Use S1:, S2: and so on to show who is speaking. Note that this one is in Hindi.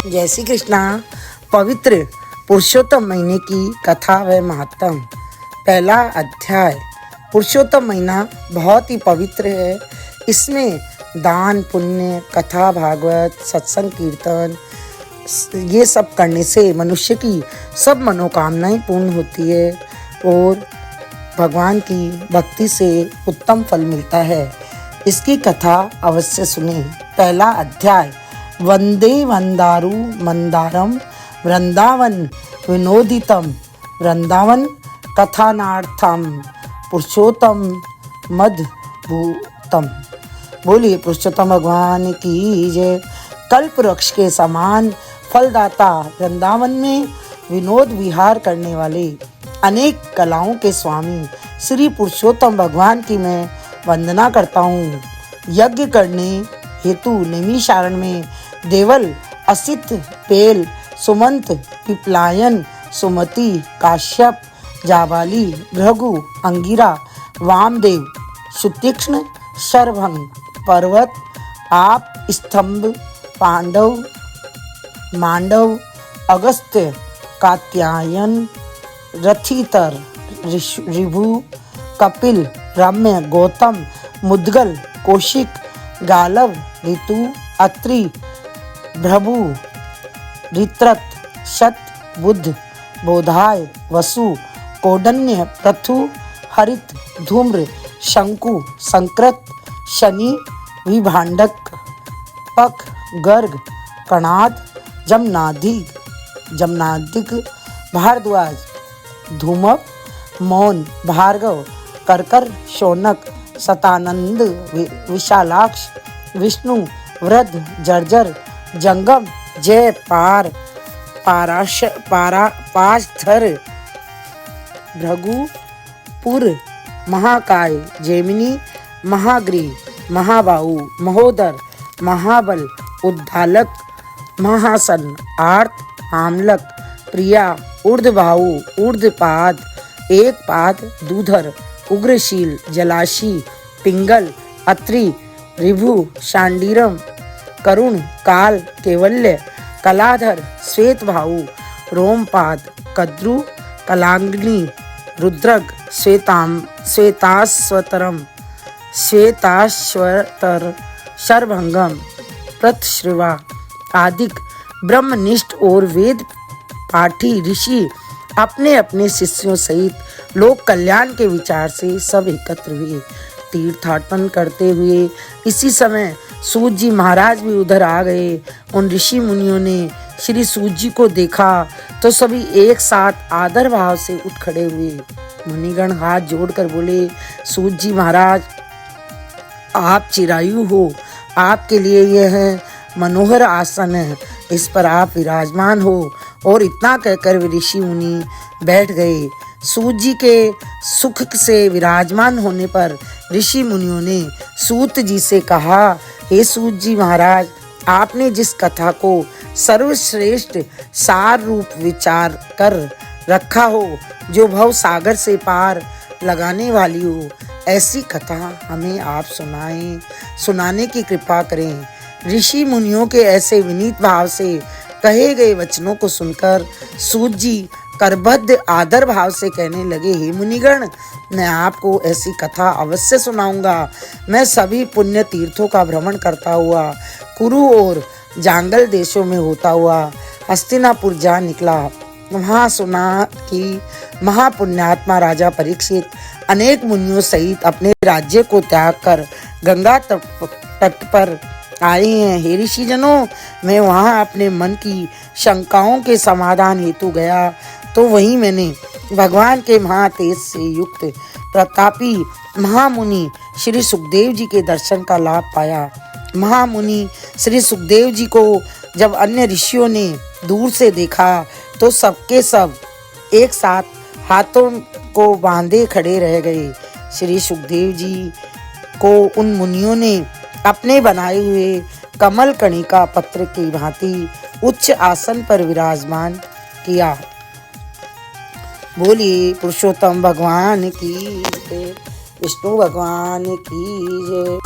S1: जय श्री कृष्णा। पवित्र पुरुषोत्तम महीने की कथा व महात्म। पहला अध्याय। पुरुषोत्तम महीना बहुत ही पवित्र है। इसमें दान, पुण्य, कथा, भागवत, सत्संग, कीर्तन ये सब करने से मनुष्य की सब मनोकामनाएं पूर्ण होती है और भगवान की भक्ति से उत्तम फल मिलता है। इसकी कथा अवश्य सुने। पहला अध्याय। वंदे वंदारु मंदारम वृंदावन विनोदितम वृंदावन कथानार्थम पुरुषोत्तम मधुभूतम। बोलिए पुरुषोत्तम भगवान की जय। कल्प वृक्ष के समान फलदाता वृंदावन में विनोद विहार करने वाले अनेक कलाओं के स्वामी श्री पुरुषोत्तम भगवान की मैं वंदना करता हूँ। यज्ञ करने हेतु नैमिषारण्य में देवल, असित, पेल, सुमंत, पिपलायन, सुमति, काश्यप, जाबाली, भृगु, अंगिरा, वामदेव, सुतीक्ष्ण, शरभंग, पर्वत, आप, स्तंभ, पांडव, मांडव, अगस्त्य, कात्यायन, रथितर, ऋभु, कपिल, रम्य, गौतम, मुद्गल, कौशिक, गालव, ऋतु, अत्रि, भ्रभु, ऋत्रत, शत, बुद्ध, बोधाय, वसु, कौंडन्य, पृथु, हरित, धूम्र, शंकु, संकृत, शनि, विभांडक, पक, गर्ग, कणाद, जमनादिक, भारद्वाज, धूमप, मौन, भार्गव, करकर, शौनक, सतानंद, विशालाक्ष, विष्णु, वृद्ध, जर्जर, जंगम, जय, पाशधर, भृगु, पुर, महाकाय, जैमिनी, महाग्री, महाबाहु, महोदर, महाबल, उद्दालक, महासन, आर्त, आमलक, प्रिया, ऊर्ध्वबाहु, ऊर्ध्वपाद, एक पाद, दूधर, उग्रशील, जलाशी, पिंगल, अत्रि, ऋभु, शांडिरम, करुण, काल, केवल्य, कलाधर, श्वेतभाहु, रोमपाद, कद्रु, कलांग्नि, रुद्रक, श्वेताश्वतर, शरभंगम, प्रतश्रवा, आदिक, ब्रह्मनिष्ठ और वेद पाठी ऋषि अपने अपने शिष्यों सहित लोक कल्याण के विचार से सब एकत्र हुए। तीर्थाटन करते हुए इसी समय सूत जी महाराज भी उधर आ गए। उन ऋषि मुनियों ने श्री सूत जी को देखा तो सभी एक साथ आदर भाव से उठ खड़े हुए। मुनिगण हाथ जोड़कर बोले, सूत जी महाराज आप चिरायु हो, आपके लिए यह मनोहर आसन है, इस पर आप विराजमान हो। और इतना कहकर वे ऋषि मुनि बैठ गए। सूत जी के सुख से विराजमान होने पर ऋषि मुनियों ने सूत जी से कहा, हे सूत जी महाराज, आपने जिस कथा को सर्वश्रेष्ठ सार रूप विचार कर रखा हो, जो भव सागर से पार लगाने वाली हो, ऐसी कथा हमें आप सुनाने की कृपा करें। ऋषि मुनियों के ऐसे विनीत भाव से कहे गए वचनों को सुनकर सूत जी करबद्ध आदर भाव से कहने लगे, हे मुनिगण, मैं आपको ऐसी कथा अवश्य सुनाऊंगा। मैं सभी पुण्य तीर्थों का भ्रमण करता हुआ कुरु और जांगल देशों में होता हुआ हस्तिनापुर जा निकला। वहाँ सुना कि महापुण्यात्मा राजा परीक्षित अनेक मुनियों सहित अपने राज्य को त्याग कर गंगा तट पर आए हैं। हे ऋषिजनों, मैं वहाँ अपने मन की शंकाओं के समाधान हेतु गया तो वहीं मैंने भगवान के महातेज से युक्त प्रतापी महामुनि श्री सुखदेव जी के दर्शन का लाभ पाया। महामुनि श्री सुखदेव जी को जब अन्य ऋषियों ने दूर से देखा तो सबके सब एक साथ हाथों को बांधे खड़े रह गए। श्री सुखदेव जी को उन मुनियों ने अपने बनाए हुए कमल कणिका पत्र की भांति उच्च आसन पर विराजमान किया। बोलिए पुरुषोत्तम भगवान की जय, विष्णु भगवान की जय।